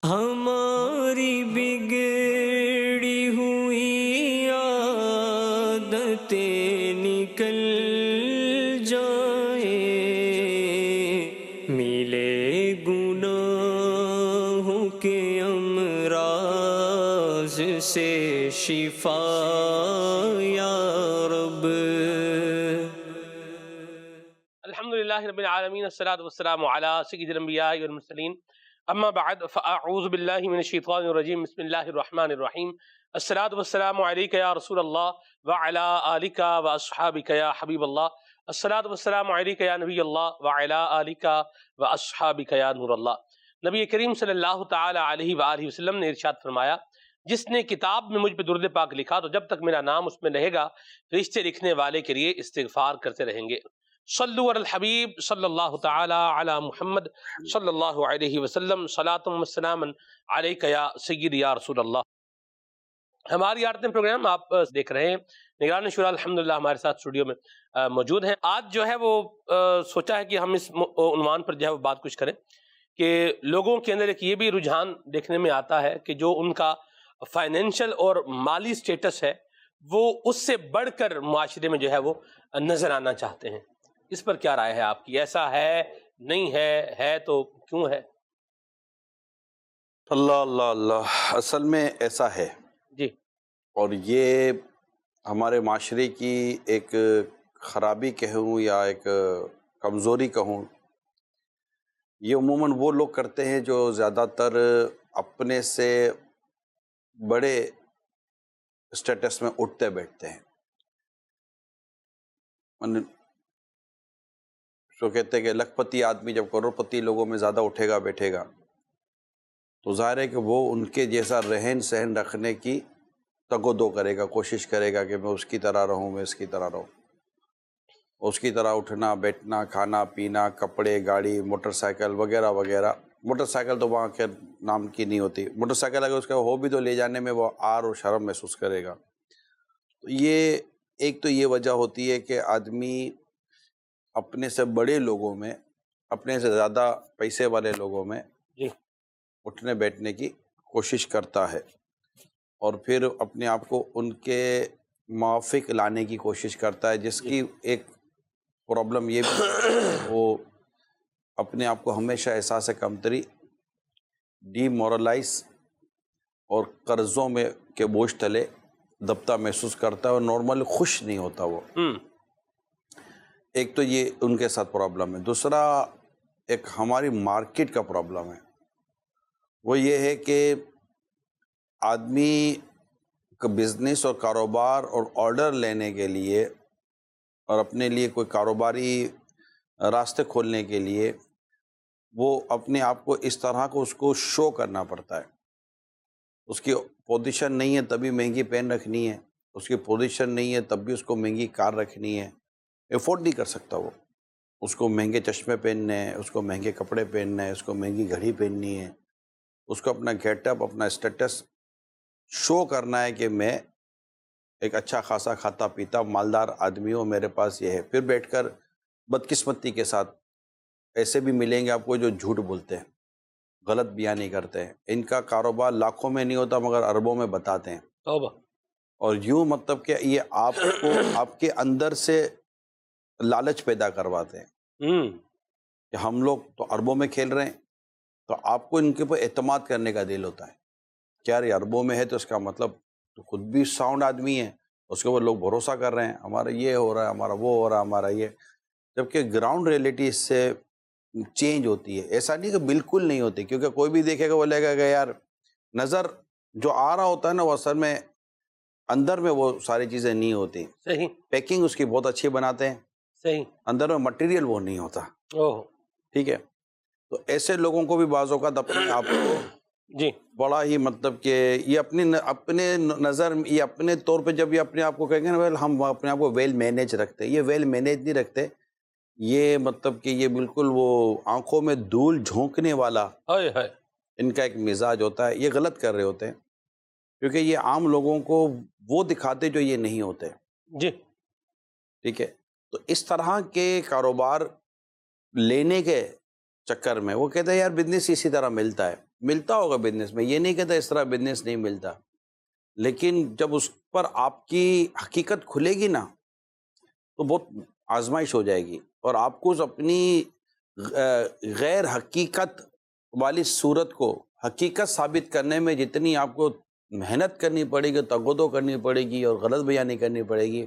ہماری بگڑی ہوئی عادتیں نکل جائیں، ملے گناہوں کے امراض سے شفا یا رب۔ الحمدللہ رب العالمین، الصلاۃ والسلام علی سید الانبیاء والمرسلین، اما بعد فاعوذ باللہ من الشیطان الرجیم، بسم اللہ الرحمن الرحیم۔ الصلاۃ والسلام علیک یا رسول اللہ وعلی آلک واصحابک یا حبیب اللہ۔ الصلاۃ والسلام علیک یا نبی اللہ وعلی آلک واصحابک یا نور اللہ۔ نبی کریم صلی اللہ تعالی علیہ وآلہ وسلم نے ارشاد فرمایا، جس نے کتاب میں مجھ پہ درود پاک لکھا تو جب تک میرا نام اس میں رہے گا فرشتے لکھنے والے کے لیے استغفار کرتے رہیں گے۔ صلو علی الحبیب صلی اللہ تعالی علی محمد صلی اللہ علیہ وسلم، صلاۃ و سلام علیک یا سید یا رسول اللہ۔ ہماری عادتیں پروگرام آپ دیکھ رہے ہیں، نگران شورا الحمدللہ ہمارے ساتھ اسٹوڈیو میں موجود ہیں۔ آج جو ہے وہ سوچا ہے کہ ہم اس عنوان پر جو ہے وہ بات کچھ کریں کہ لوگوں کے اندر ایک یہ بھی رجحان دیکھنے میں آتا ہے کہ جو ان کا فائنینشیل اور مالی سٹیٹس ہے وہ اس سے بڑھ کر معاشرے میں جو ہے وہ نظر آنا چاہتے ہیں۔ اس پر کیا رائے ہے آپ کی؟ ایسا ہے، نہیں ہے تو کیوں ہے؟ اللہ اللہ اللہ، اصل میں ایسا ہے جی، اور یہ ہمارے معاشرے کی ایک خرابی کہوں یا ایک کمزوری کہوں، یہ عموماً وہ لوگ کرتے ہیں جو زیادہ تر اپنے سے بڑے اسٹیٹس میں اٹھتے بیٹھتے ہیں۔ جو کہتے ہیں کہ لکھ پتی آدمی جب کروڑ پتی لوگوں میں زیادہ اٹھے گا بیٹھے گا تو ظاہر ہے کہ وہ ان کے جیسا رہن سہن رکھنے کی تگ و دو کرے گا، کوشش کرے گا کہ میں اس کی طرح رہوں، میں اس کی طرح رہوں، اس کی طرح اٹھنا بیٹھنا، کھانا پینا، کپڑے، گاڑی، موٹر سائیکل وغیرہ وغیرہ۔ موٹر سائیکل تو وہاں کے نام کی نہیں ہوتی، موٹر سائیکل اگر اس کا ہو بھی تو لے جانے میں وہ آر اور شرم محسوس کرے گا۔ تو یہ ایک تو یہ وجہ ہوتی ہے کہ آدمی اپنے سے بڑے لوگوں میں، اپنے سے زیادہ پیسے والے لوگوں میں جی، اٹھنے بیٹھنے کی کوشش کرتا ہے اور پھر اپنے آپ کو ان کے موافق لانے کی کوشش کرتا ہے، جس کی ایک پرابلم یہ بھی وہ اپنے آپ کو ہمیشہ احساس کمتری، ڈی مورلائز اور قرضوں میں کے بوجھ تلے دبتا محسوس کرتا ہے اور نارمل خوش نہیں ہوتا وہ۔ ایک تو یہ ان کے ساتھ پرابلم ہے۔ دوسرا ایک ہماری مارکیٹ کا پرابلم ہے، وہ یہ ہے کہ آدمی کا بزنس اور کاروبار اور آرڈر لینے کے لیے اور اپنے لیے کوئی کاروباری راستے کھولنے کے لیے وہ اپنے آپ کو اس طرح کو اس کو شو کرنا پڑتا ہے۔ اس کی پوزیشن نہیں ہے تبھی مہنگی پین رکھنی ہے، اس کی پوزیشن نہیں ہے تب بھی اس کو مہنگی کار رکھنی ہے، افورڈ نہیں کر سکتا وہ، اس کو مہنگے چشمے پہننے ہیں، اس کو مہنگے کپڑے پہننے ہیں، اس کو مہنگی گھڑی پہننی ہے، اس کو اپنا گیٹ اپ، اپنا اسٹیٹس شو کرنا ہے کہ میں ایک اچھا خاصا کھاتا پیتا مالدار آدمی ہوں، میرے پاس یہ ہے۔ پھر بیٹھ کر بدقسمتی کے ساتھ ایسے بھی ملیں گے آپ کو جو جھوٹ بولتے ہیں، غلط بیانی کرتے ہیں، ان کا کاروبار لاکھوں میں نہیں ہوتا مگر اربوں میں بتاتے ہیں، توبہ۔ اور یوں مطلب کہ یہ آپ کو آپ کے اندر سے لالچ پیدا کرواتے ہیں کہ ہم لوگ تو اربوں میں کھیل رہے ہیں، تو آپ کو ان کے اوپر اعتماد کرنے کا دل ہوتا ہے کہ یار یہ اربوں میں ہے تو اس کا مطلب تو خود بھی ساؤنڈ آدمی ہے، اس کے اوپر لوگ بھروسہ کر رہے ہیں، ہمارا یہ ہو رہا ہے، ہمارا وہ ہو رہا ہے، ہمارا یہ، جبکہ گراؤنڈ ریئلٹی اس سے چینج ہوتی ہے۔ ایسا نہیں کہ بالکل نہیں ہوتی، کیونکہ کوئی بھی دیکھے گا وہ لے گا کہ یار نظر جو آ رہا ہوتا ہے نا وہ اصل میں اندر میں وہ ساری چیزیں نہیں ہوتی۔ صحیح، پیکنگ اس کی بہت اچھی بناتے ہیں، صحیح، اندر میں مٹیریل وہ نہیں ہوتا، اوہ، ٹھیک ہے۔ تو ایسے لوگوں کو بھی بعض اوقات اپنے آپ کو جی، بڑا ہی مطلب کہ یہ اپنے نظر، یہ اپنے طور پہ جب یہ اپنے آپ کو کہیں گے نا ویل ہم اپنے آپ کو ویل مینیج رکھتے ہیں، یہ ویل مینیج نہیں رکھتے، یہ مطلب کہ یہ بالکل وہ آنکھوں میں دھول جھونکنے والا ہائے ہائے، ان کا ایک مزاج ہوتا ہے، یہ غلط کر رہے ہوتے ہیں کیونکہ یہ عام لوگوں کو وہ دکھاتے جو یہ نہیں ہوتے، جی، ٹھیک ہے۔ تو اس طرح کے کاروبار لینے کے چکر میں وہ کہتے ہیں یار بزنس اسی طرح ملتا ہے، ملتا ہوگا بزنس میں، یہ نہیں کہتا اس طرح بزنس نہیں ملتا، لیکن جب اس پر آپ کی حقیقت کھلے گی نا تو بہت آزمائش ہو جائے گی، اور آپ کو اپنی غیر حقیقت والی صورت کو حقیقت ثابت کرنے میں جتنی آپ کو محنت کرنی پڑے گی، تگودو کرنی پڑے گی اور غلط بیانی کرنی پڑے گی،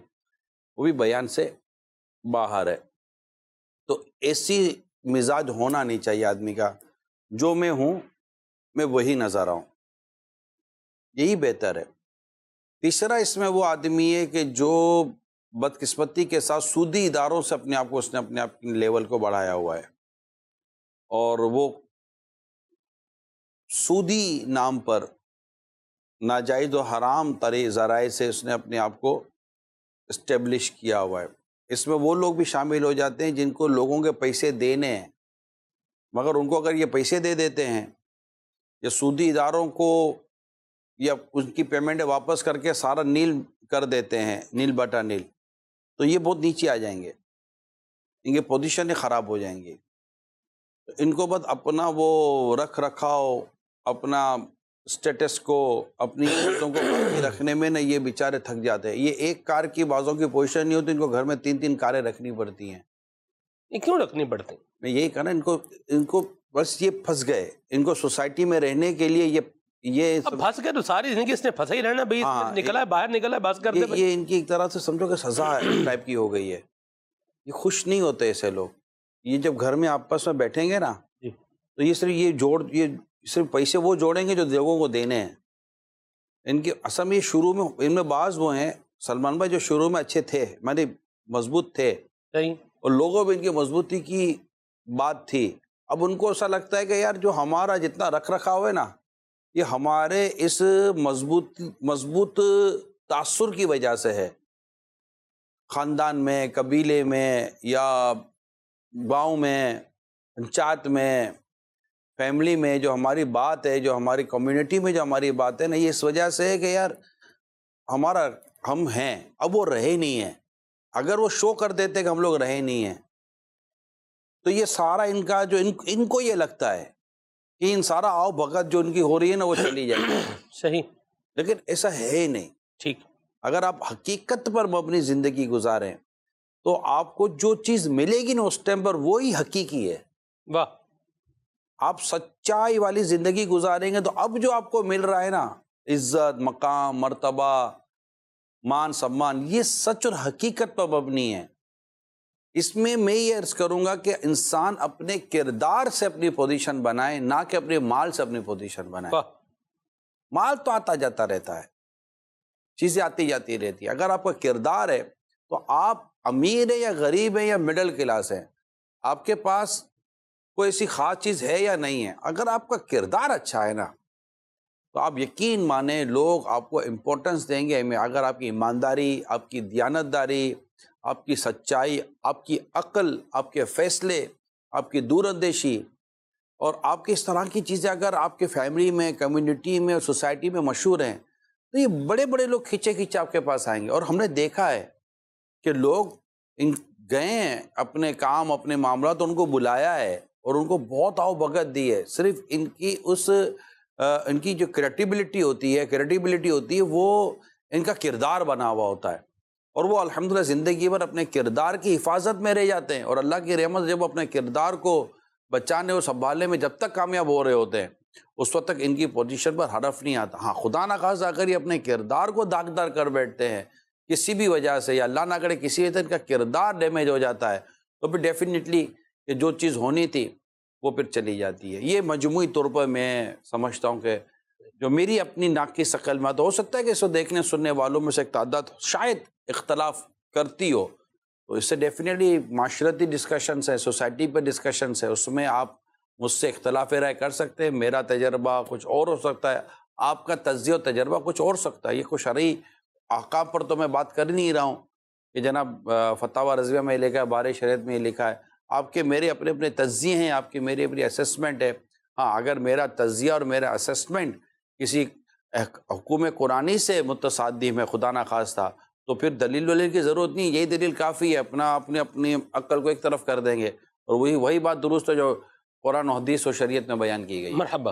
وہ بھی بیان سے باہر ہے۔ تو ایسی مزاج ہونا نہیں چاہیے آدمی کا، جو میں ہوں میں وہی نظر آؤں، یہی بہتر ہے۔ تیسرا اس میں وہ آدمی ہے کہ جو بدقسمتی کے ساتھ سودی اداروں سے اپنے آپ کو اس نے اپنے آپ کے لیول کو بڑھایا ہوا ہے، اور وہ سودی نام پر ناجائز و حرام ذرائع سے اس نے اپنے آپ کو اسٹیبلش کیا ہوا ہے۔ اس میں وہ لوگ بھی شامل ہو جاتے ہیں جن کو لوگوں کے پیسے دینے ہیں، مگر ان کو اگر یہ پیسے دے دیتے ہیں یا سودی اداروں کو یا ان کی پیمنٹ واپس کر کے سارا نیل کر دیتے ہیں، نیل بٹا نیل، تو یہ بہت نیچے آ جائیں گے، ان کی پوزیشنیں خراب ہو جائیں گی۔ ان کو بس اپنا وہ رکھ رکھاؤ، اپنا اسٹیٹس کو، اپنی چیزوں کو باقی رکھنے میں نا یہ بیچارے تھک جاتے ہیں۔ یہ ایک کار کی بازوں کی پوزیشن نہیں ہوتی، ان کو گھر میں 3 کاریں رکھنی پڑتی ہیں۔ یہ کیوں رکھنی پڑتی؟ میں یہی کہا نا، ان کو بس یہ پھنس گئے، ان کو سوسائٹی میں رہنے کے لیے یہ اب پھنس گئے تو ساری زندگی اس نے پھنسا ہی رہنا بھائی، نکلا ہے باہر، نکلا ہے بس کر دے۔ یہ ان کی ایک طرح سے سمجھو کہ سزا ٹائپ کی ہو گئی ہے۔ یہ خوش نہیں ہوتے ایسے لوگ۔ یہ جب گھر میں آپس میں بیٹھیں گے نا تو یہ صرف پیسے وہ جوڑیں گے جو لوگوں کو دینے ہیں۔ ان کی اصل میں شروع میں ان میں بعض وہ ہیں سلمان بھائی جو شروع میں اچھے تھے، مطلب مضبوط تھے، اور لوگوں میں ان کی مضبوطی کی بات تھی۔ اب ان کو ایسا لگتا ہے کہ یار جو ہمارا جتنا رکھ رکھا ہوا ہے نا، یہ ہمارے اس مضبوط تاثر کی وجہ سے ہے، خاندان میں، قبیلے میں، یا گاؤں میں، پنچایت میں، فیملی میں جو ہماری بات ہے، جو ہماری کمیونٹی میں جو ہماری بات ہے نا، یہ اس وجہ سے ہے کہ یار ہم ہیں، اب وہ رہے نہیں ہیں۔ اگر وہ شو کر دیتے کہ ہم لوگ رہے نہیں ہیں تو یہ سارا ان کا جو ان کو یہ لگتا ہے کہ ان سارا آؤ بھگت جو ان کی ہو رہی ہے نا وہ چلی جائے گی۔ صحیح، لیکن ایسا ہے ہی نہیں۔ ٹھیک، اگر آپ حقیقت پر مبنی زندگی گزاریں تو آپ کو جو چیز ملے گی نا اس ٹائم پر وہی حقیقی ہے۔ واہ، آپ سچائی والی زندگی گزاریں گے تو اب جو آپ کو مل رہا ہے نا، عزت، مقام، مرتبہ، مان سمان، یہ سچ اور حقیقت پر مبنی ہے۔ اس میں یہ عرض کروں گا کہ انسان اپنے کردار سے اپنی پوزیشن بنائے، نہ کہ اپنے مال سے اپنی پوزیشن بنائے۔ واہ، مال تو آتا جاتا رہتا ہے، چیزیں آتی جاتی رہتی ہیں۔ اگر آپ کا کردار ہے تو آپ امیر ہیں یا غریب ہیں یا مڈل کلاس ہیں، آپ کے پاس کوئی ایسی خاص چیز ہے یا نہیں ہے، اگر آپ کا کردار اچھا ہے نا تو آپ یقین مانیں لوگ آپ کو امپورٹنس دیں گے۔ اگر آپ کی ایمانداری، آپ کی دیانتداری، آپ کی سچائی، آپ کی عقل، آپ کے فیصلے، آپ کی دور اندیشی اور آپ کی اس طرح کی چیزیں اگر آپ کے فیملی میں، کمیونٹی میں اور سوسائٹی میں مشہور ہیں تو یہ بڑے بڑے لوگ کھچے آپ کے پاس آئیں گے۔ اور ہم نے دیکھا ہے کہ لوگ گئے ہیں اپنے کام، اپنے معاملات، ان کو بلایا ہے اور ان کو بہت آؤ بھگت دی ہے، صرف ان کی جو کریڈیبلٹی ہوتی ہے وہ ان کا کردار بنا ہوا ہوتا ہے، اور وہ الحمدللہ زندگی بھر اپنے کردار کی حفاظت میں رہ جاتے ہیں، اور اللہ کی رحمت جب اپنے کردار کو بچانے اور سنبھالنے میں جب تک کامیاب ہو رہے ہوتے ہیں اس وقت تک ان کی پوزیشن پر حرف نہیں آتا۔ ہاں، خدا نہ خواستہ اگر یہ اپنے کردار کو داغدار کر بیٹھتے ہیں کسی بھی وجہ سے، یا اللہ نہ کرے کسی وجہ سے ان کا کردار ڈیمیج ہو جاتا ہے، تو پھر ڈیفینیٹلی کہ جو چیز ہونی تھی وہ پھر چلی جاتی ہے۔ یہ مجموعی طور پر میں سمجھتا ہوں کہ جو میری اپنی ناک کی شکل میں، تو ہو سکتا ہے کہ اس کو دیکھنے سننے والوں میں سے ایک تعداد شاید اختلاف کرتی ہو، تو اس سے ڈیفینیٹلی معاشرتی ڈسکشنس ہے، سوسائٹی پہ ڈسکشنس ہے، اس میں آپ مجھ سے اختلاف رائے کر سکتے ہیں۔ میرا تجربہ کچھ اور ہو سکتا ہے، آپ کا تجزیہ و تجربہ کچھ اور سکتا ہے۔ یہ کچھ شرعی احکام پر تو میں بات کر نہیں رہا ہوں کہ جناب فتاوی رضویہ میں لکھا ہے، بار شریعت میں لکھا ہے۔ آپ کے میرے اپنے تجزیے ہیں، آپ کی میری اپنی اسیسمنٹ ہے۔ ہاں، اگر میرا تجزیہ اور میرا اسیسمنٹ کسی حکم قرآنی سے متصادم ہے خدا نہ خواستہ، تو پھر دلیل کی ضرورت نہیں، یہی دلیل کافی ہے، اپنی عقل کو ایک طرف کر دیں گے، اور وہی بات درست ہے جو قرآن و حدیث و شریعت میں بیان کی گئی۔ مرحبا۔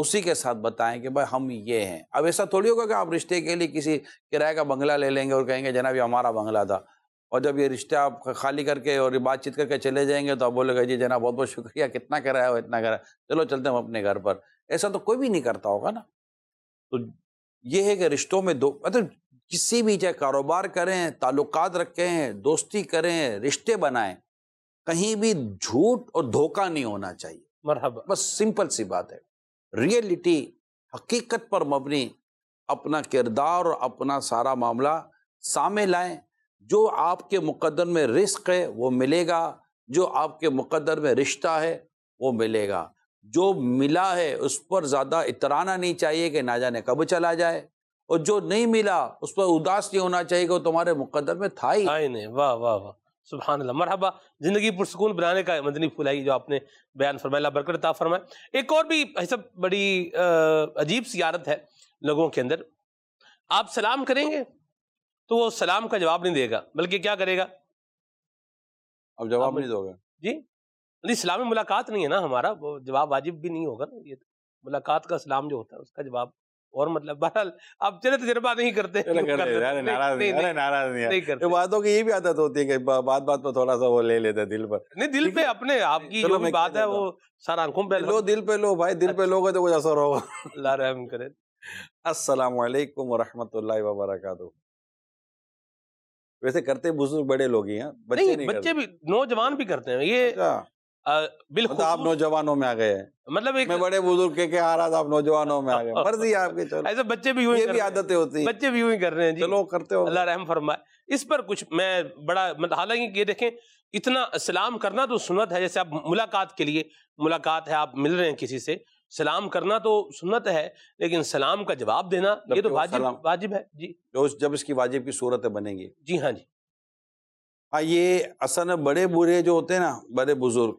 اسی کے ساتھ بتائیں کہ بھائی ہم یہ ہیں. اب ایسا تھوڑی ہوگا کہ آپ رشتے کے لیے کسی کرایہ کا بنگلہ لے لیں گے اور کہیں گے جناب یہ ہمارا بنگلہ تھا، اور جب یہ رشتہ آپ خالی کر کے اور بات چیت کر کے چلے جائیں گے تو آپ بولے گا جی جناب بہت بہت شکریہ، کتنا کرایہ ہو اتنا کرایہ، چلو چلتے ہم اپنے گھر پر. ایسا تو کوئی بھی نہیں کرتا ہوگا نا. تو یہ ہے کہ رشتوں میں مطلب کسی بھی چاہے کاروبار کریں، تعلقات رکھیں، دوستی کریں، رشتے بنائیں، کہیں بھی جھوٹ اور دھوکہ نہیں ہونا چاہیے. مرحبا. بس سمپل سی بات ہے. ریئلٹی، حقیقت پر مبنی اپنا کردار اور اپنا سارا معاملہ سامنے لائیں. جو آپ کے مقدر میں رزق ہے وہ ملے گا، جو آپ کے مقدر میں رشتہ ہے وہ ملے گا. جو ملا ہے اس پر زیادہ اترانا نہیں چاہیے کہ نہ جانے کب چلا جائے، اور جو نہیں ملا اس پر اداس نہیں ہونا چاہیے کہ وہ تمہارے مقدر میں تھا ہی. نہیں. واہ واہ واہ، سبحان اللہ. مرحبا. زندگی پرسکون بنانے کا مدنی پھول ہے جو آپ نے بیان فرمایا، اللہ برکت عطا فرمائے. ایک اور بھی سب بڑی عجیب سی عادت ہے لوگوں کے اندر. آپ سلام کریں گے تو وہ سلام کا جواب نہیں دے گا، بلکہ کیا کرے گا؟ اب جواب نہیں دو گے جی نہیں، اسلامی ملاقات نہیں ہے نا ہمارا، وہ جواب واجب بھی نہیں ہوگا نا. یہ ملاقات کا سلام جو ہوتا ہے اس کا جواب اور مطلب بہرحال آپ چلے تجربہ نہیں کرتے. نہیں کرتے. باتوں کی یہ بھی عادت ہوتی ہے کہ بات بات پر تھوڑا سا وہ لے لیتے دل پر. نہیں، دل پہ اپنے آپ کی جو بھی بات ہے وہ سارا آنکھوں پہ لو، دل پہ لو بھائی، دل پہ لو گے تو کچھ اثر ہوگا. اللہ رحم کرے. السلام علیکم ورحمۃ اللہ وبرکاتہ. ویسے کرتے بزرگ بڑے لوگ ہی ہیں، بچے نہیں، بچے بھی، نوجوان بھی کرتے ہیں یہ. بالکل آپ نوجوانوں میں آ گئے ہیں، مطلب میں بڑے بزرگ کے آ رہا تھا، آپ نوجوانوں میں آ گئے. مرضی آپ کی. چلو ایسے بچے بھی یہ بھی عادتیں ہوتی ہیں، بچے بھی یوں ہی کر رہے ہیں. چلو کرتے ہو. اللہ رحم فرمائے. اس پر کچھ میں بڑا مطلب، حالانکہ یہ دیکھیں اتنا سلام کرنا تو سنت ہے. جیسے آپ ملاقات کے لیے، ملاقات ہے آپ مل رہے ہیں کسی سے، سلام کرنا تو سنت ہے، لیکن سلام کا جواب دینا یہ تو واجب ہے. جی جب اس کی واجب کی صورتیں بنیں گی. جی ہاں جی. ہاں، یہ اصل میں بڑے بوڑھے جو ہوتے ہیں نا، بڑے بزرگ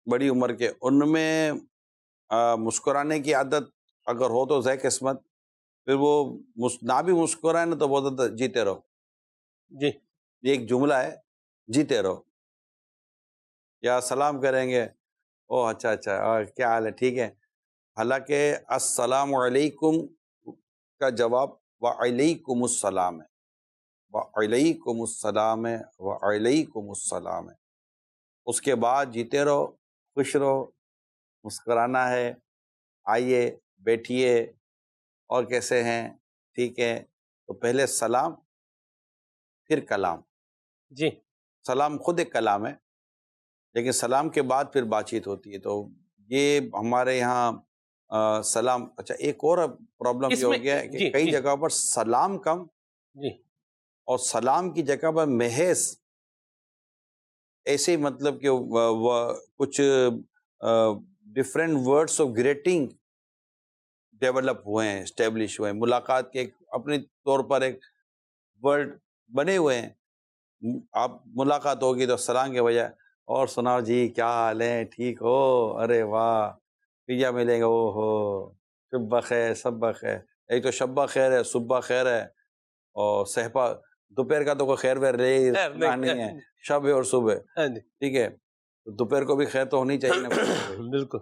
بڑی عمر کے، ان میں مسکرانے کی عادت اگر ہو تو ذیک قسمت. پھر وہ نہ بھی مسکرائے نا تو بہت جیتے رہو. جی یہ ایک جملہ ہے، جیتے رہو. یا سلام کریں گے، او اچھا کیا حال ہے، ٹھیک ہے. حالانکہ السلام علیکم کا جواب وعلیکم السلام ہے، وعلیکم السلام ہے، وعلیکم السلام ہے. اس کے بعد جیتے رہو، خوش رہو، مسکرانا ہے، آئیے بیٹھیے، اور کیسے ہیں، ٹھیک ہے. تو پہلے سلام پھر کلام. جی سلام خود ایک کلام ہے، لیکن سلام کے بعد پھر بات چیت ہوتی ہے. تو یہ ہمارے یہاں سلام. اچھا، ایک اور پرابلم یہ ہو گیا ہے کہ کئی جگہ پر سلام کم اور سلام کی جگہ پر محض ایسے مطلب کہ کچھ different words of greeting develop ہوئے ہیں، اسٹیبلش ہوئے ہیں. ملاقات کے اپنے طور پر ایک ورڈ بنے ہوئے ہیں. آپ ملاقات ہوگی تو سلام کے بجائے اور سناؤ جی کیا حال ہے، ٹھیک ہو، ارے واہ، پیا ملیں گے، او ہو، شب بخیر، سب بخیر. ایک تو شب خیر ہے، صبح خیر ہے، اور صحبہ دوپہر کا تو کوئی خیر ویر نہیں ہے، شب ہے اور صبح، ٹھیک ہے. دوپہر کو بھی خیر تو ہونی چاہیے نا. بالکل.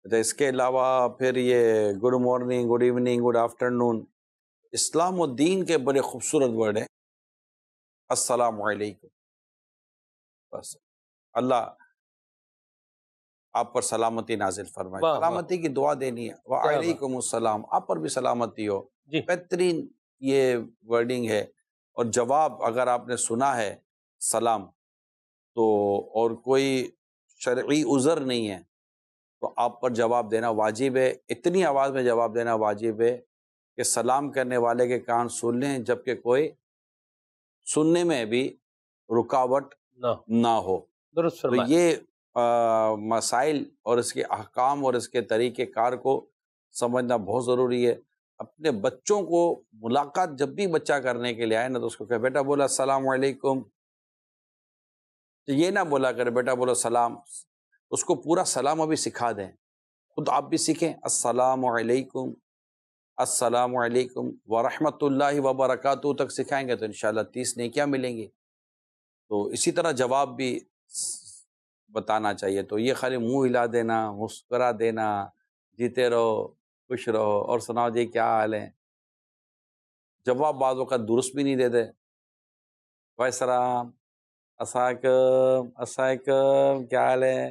اس کے علاوہ پھر یہ good morning, good evening, good afternoon. اسلام و دین کے بڑے خوبصورت ورڈ ہیں. السلام علیکم، بس اللہ آپ پر سلامتی نازل فرمائے. سلامتی کی دعا دینی ہے. وعلیکم السلام، آپ پر بھی سلامتی ہو. بہترین یہ ورڈنگ ہے. اور جواب اگر آپ نے سنا ہے سلام تو، اور کوئی شرعی عذر نہیں ہے تو آپ پر جواب دینا واجب ہے. اتنی آواز میں جواب دینا واجب ہے کہ سلام کرنے والے کے کان سن لیں، جبکہ کوئی سننے میں بھی رکاوٹ نہ ہو. تو یہ مسائل اور اس کے احکام اور اس کے طریقہ کار کو سمجھنا بہت ضروری ہے. اپنے بچوں کو ملاقات جب بھی بچہ کرنے کے لیے آئے نا تو اس کو کہ بیٹا بولا السلام علیکم. یہ نہ بولا کرے بیٹا بولو سلام. اس کو پورا سلام ابھی سکھا دیں، خود آپ بھی سیکھیں. السلام علیکم، السلام علیکم ورحمۃ اللہ وبرکاتہ تک سکھائیں گے تو انشاءاللہ 30 نیکیاں ملیں گی. تو اسی طرح جواب بھی بتانا چاہیے. تو یہ خالی منہ ہلا دینا، مسکرا دینا، جیتے رہو، خوش رہو اور سناؤ جی کیا حال ہے. جواب بعض وقت درست بھی نہیں دیتے. بھائی السلام، السلام کیا حال ہے.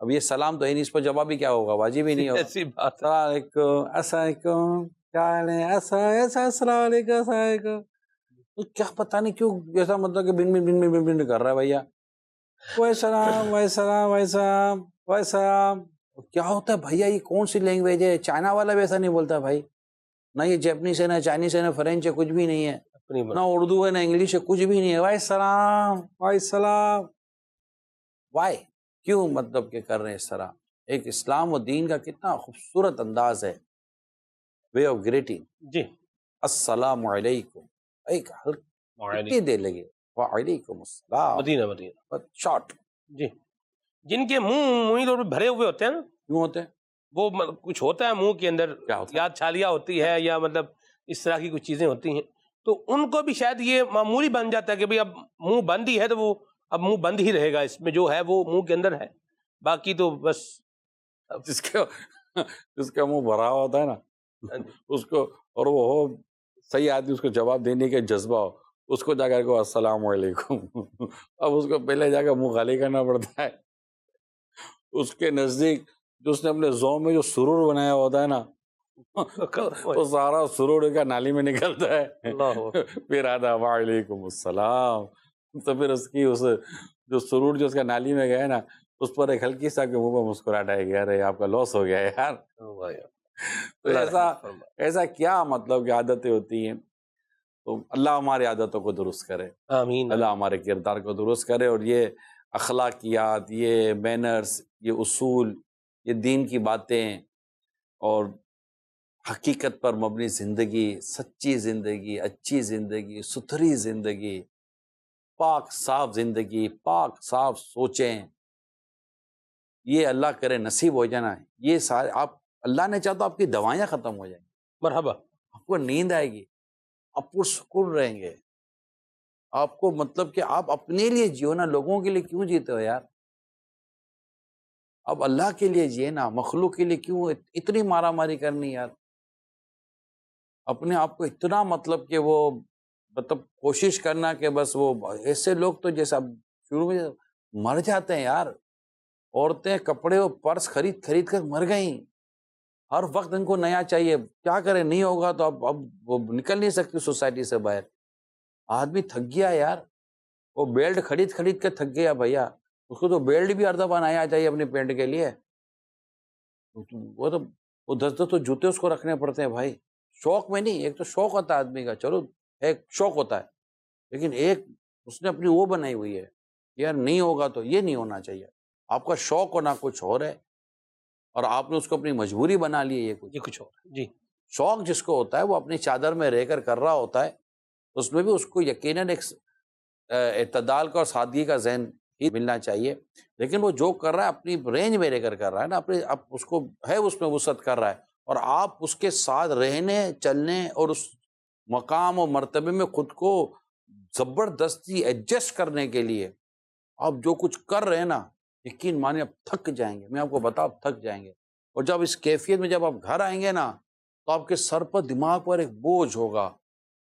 اب یہ سلام تو ہے نہیں، اس پر جواب بھی کیا ہوگا، واجب ہی نہیں ہوگا. ایسی بات ہے. السلام علیکم، السلام علیکم کیا حال ہے، السلام علیکم، السلام علیکم. تو کیا پتہ نہیں کیوں ایسا مطلب کہ بن بن بن بن بن بن کر رہا ہے بھیا. وعلیکم السلام، وعلیکم السلام، وعلیکم السلام، وعلیکم السلام. کیا ہوتا ہے بھیا، یہ کون سی لینگویج ہے؟ چائنا والا بھی ایسا نہیں بولتا بھائی. نہ یہ جیپنیز ہے، نہ چائنیز ہے، نہ فرینچ ہے، کچھ بھی نہیں ہے. اپنی نہ اردو ہے، نہ انگلش ہے، کچھ بھی نہیں ہے. وعلیکم السلام، وعلیکم السلام. وائی؟ کیوں مطلب کہ کر رہے ہیں اس طرح؟ ایک اسلام و دین کا کتنا خوبصورت انداز ہے، وے آف گریٹنگ. جی السلام علیکم، ایک کتنی دیر لگے، وعلیکم السلام، مدینہ مدینہ شارٹ. جی. جن کے منہ طور پہ بھرے ہوئے ہوتے ہیں نا، کیوں ہوتے ہیں؟ وہ کچھ ہوتا ہے منہ کے اندر، کیا ہوتا ہے؟ یا چھالیاں ہوتی ہے یا مطلب اس طرح کی کچھ چیزیں ہوتی ہیں، تو ان کو بھی شاید یہ معمولی بن جاتا ہے کہ بھئی اب منہ بند ہی ہے تو وہ اب منہ بند ہی رہے گا، اس میں جو ہے وہ منہ کے اندر ہے، باقی تو بس. جس کا منہ بھرا ہوتا ہے نا اس کو، اور وہ ہو صحیح آدمی، اس کو جواب دینے کا جذبہ ہو، اس کو جا کر کو السلام علیکم. اب اس کو پہلے جا کر منہ خالی کرنا پڑتا ہے. اس کے نزدیک جو اس نے اپنے ذوق میں جو سرور بنایا ہوتا ہے نا، وہ سارا سرور کا نالی میں نکلتا ہے. پھر آدھا وعلیکم السلام، تو پھر اس کی اس جو سرور جو اس کا نالی میں گیا نا، اس پر ایک ہلکی سا کے منہ پہ مسکراہٹ آئے گی، ارے آپ کا لاس ہو گیا یار. تو ایسا کیا مطلب کہ عادتیں ہوتی ہیں. تو اللہ ہماری عادتوں کو درست کرے، آمین. اللہ ہمارے کردار کو درست کرے، اور یہ اخلاقیات، یہ مینرز، یہ اصول، یہ دین کی باتیں اور حقیقت پر مبنی زندگی، سچی زندگی، اچھی زندگی، ستھری زندگی، پاک صاف زندگی، پاک صاف سوچیں، یہ اللہ کرے نصیب ہو جانا. یہ سارے آپ، اللہ نے چاہا تو آپ کی دوائیاں ختم ہو جائیں گی، مرحبا. آپ کو نیند آئے گی، آپ پرسکون رہیں گے. آپ کو مطلب کہ آپ اپنے لیے جیو نا، لوگوں کے لیے کیوں جیتے ہو یار؟ اب اللہ کے لیے جیے نا، مخلوق کے لیے کیوں اتنی مارا ماری کرنی یار؟ اپنے آپ کو اتنا مطلب کہ وہ مطلب کوشش کرنا کہ بس وہ ایسے لوگ تو جیسا شروع میں مر جاتے ہیں یار. عورتیں کپڑے و پرس خرید خرید کر مر گئیں، ہر وقت ان کو نیا چاہیے. کیا کریں، نہیں ہوگا تو اب وہ نکل نہیں سکتی سوسائٹی سے باہر. آدمی تھک گیا یار، وہ بیلٹ خرید خرید کے تھک گیا بھیا. اس کو تو بیلٹ بھی ہر دفعہ نیا چاہیے اپنے پینٹ کے لیے. وہ 10 تو جوتے اس کو رکھنے پڑتے ہیں بھائی. شوق میں نہیں، ایک تو شوق ہوتا ہے آدمی کا، چلو ایک شوق ہوتا ہے، لیکن ایک اس نے اپنی وہ بنائی ہوئی ہے یار، نہیں ہوگا تو یہ نہیں ہونا چاہیے. آپ کا شوق ہونا کچھ اور ہے، اور آپ نے اس کو اپنی مجبوری بنا لی ہے یہ کچھ اور. جی. شوق جس کو ہوتا ہے وہ اپنی چادر میں رہ کر رہا ہوتا ہے، اس میں بھی اس کو یقیناً ایک اعتدال کا اور سادگی کا ذہن ہی ملنا چاہیے. لیکن وہ جو کر رہا ہے اپنی رینج میں رہ کر رہا ہے نا، اپنے اس کو ہے اس میں وسعت کر رہا ہے، اور آپ اس کے ساتھ رہنے چلنے اور اس مقام و مرتبے میں خود کو زبردستی ایڈجسٹ کرنے کے لیے آپ جو کچھ کر رہے ہیں نا، یقین مانے آپ تھک جائیں گے. میں آپ کو بتاؤں تھک جائیں گے. اور جب اس کیفیت میں جب آپ گھر آئیں گے نا، تو آپ کے سر پر دماغ پر ایک بوجھ ہوگا.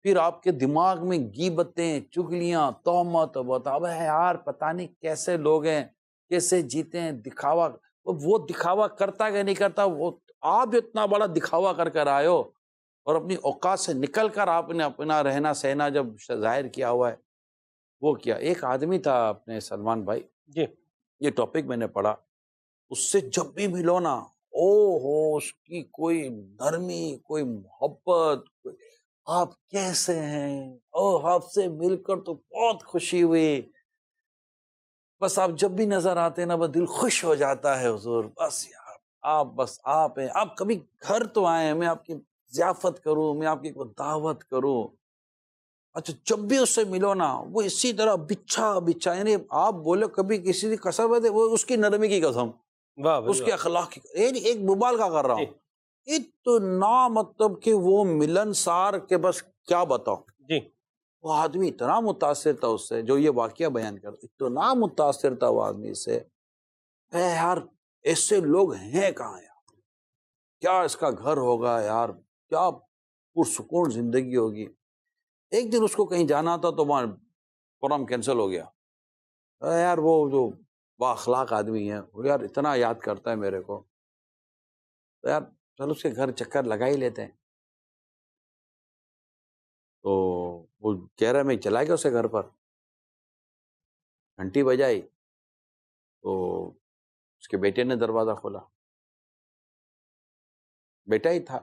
پھر آپ کے دماغ میں غیبتیں، چگلیاں، تہمت، اب یار پتہ نہیں کیسے لوگ ہیں، کیسے جیتے ہیں، دکھاوا. وہ دکھاوا کرتا کہ نہیں کرتا، وہ آپ جو اتنا بڑا دکھاوا کر کر آئے ہو اور اپنی اوقات سے نکل کر آپ نے اپنا رہنا سہنا جب ظاہر کیا ہوا ہے. وہ کیا ایک آدمی تھا اپنے سلمان بھائی، جی. یہ ٹاپک میں نے پڑھا، اس سے جب بھی ملو نا، او ہو اس کی کوئی نرمی، کوئی محبت، آپ کیسے ہیں، او آپ سے مل کر تو بہت خوشی ہوئی، بس آپ جب بھی نظر آتے نا بس دل خوش ہو جاتا ہے حضور. بس یار آپ ہیں، آپ کبھی گھر تو آئیں، میں آپ کی ضیافت کروں، میں آپ کی کوئی دعوت کروں. اچھا جب بھی اس سے ملو نا، وہ اسی طرح بچھا یعنی آپ بولے کبھی کسی کی قسم ہے وہ اس کی نرمی کی قسم، اس کے اخلاق کی، ایک مبالغہ کر رہا ہوں، اتنا مطلب کہ وہ ملنسار کے بس کیا بتاؤں. جی. وہ آدمی اتنا متاثر تھا اس سے، جو یہ واقعہ بیان کر، اتنا متاثر تھا وہ آدمی سے. اے یار ایسے لوگ ہیں کہاں یار، کیا اس کا گھر ہوگا یار، کیا پرسکون زندگی ہوگی. ایک دن اس کو کہیں جانا تھا تو وہاں پروگرام کینسل ہو گیا. یار وہ جو با اخلاق آدمی ہے وہ یار اتنا یاد کرتا ہے میرے کو، تو یار چل اس کے گھر چکر لگا ہی لیتے ہیں. تو وہ کہہ رہا ہے میں چلا گیا اس کے گھر پر، گھنٹی بجائی تو اس کے بیٹے نے دروازہ کھولا، بیٹا ہی تھا.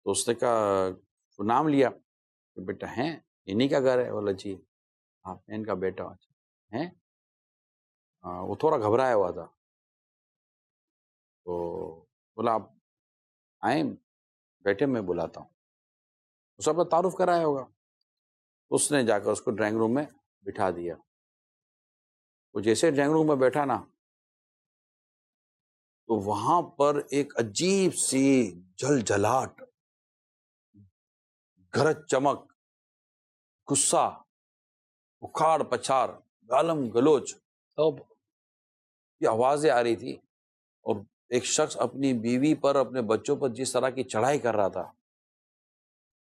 تو اس نے کہا نام لیا کہ بیٹا ہیں انہی کا گھر ہے؟ بولا جی ہاں میں ان کا بیٹا ہوں. ہیں؟ وہ تھوڑا گھبرایا ہوا تھا. تو بولا آپ آئیں بیٹے میں بلاتا ہوں. اس نے تعارف کرایا ہوگا. اس نے جا کر اس کو ڈرائنگ روم میں بٹھا دیا. وہ جیسے ڈرائنگ روم میں بیٹھا نا تو وہاں پر ایک عجیب سی جھلجھلاہٹ، گرج چمک، غصہ، اکھاڑ پچھاڑ، گالم گلوچ کی آوازیں آ رہی تھی. اور ایک شخص اپنی بیوی پر اپنے بچوں پر جس طرح کی چڑھائی کر رہا تھا،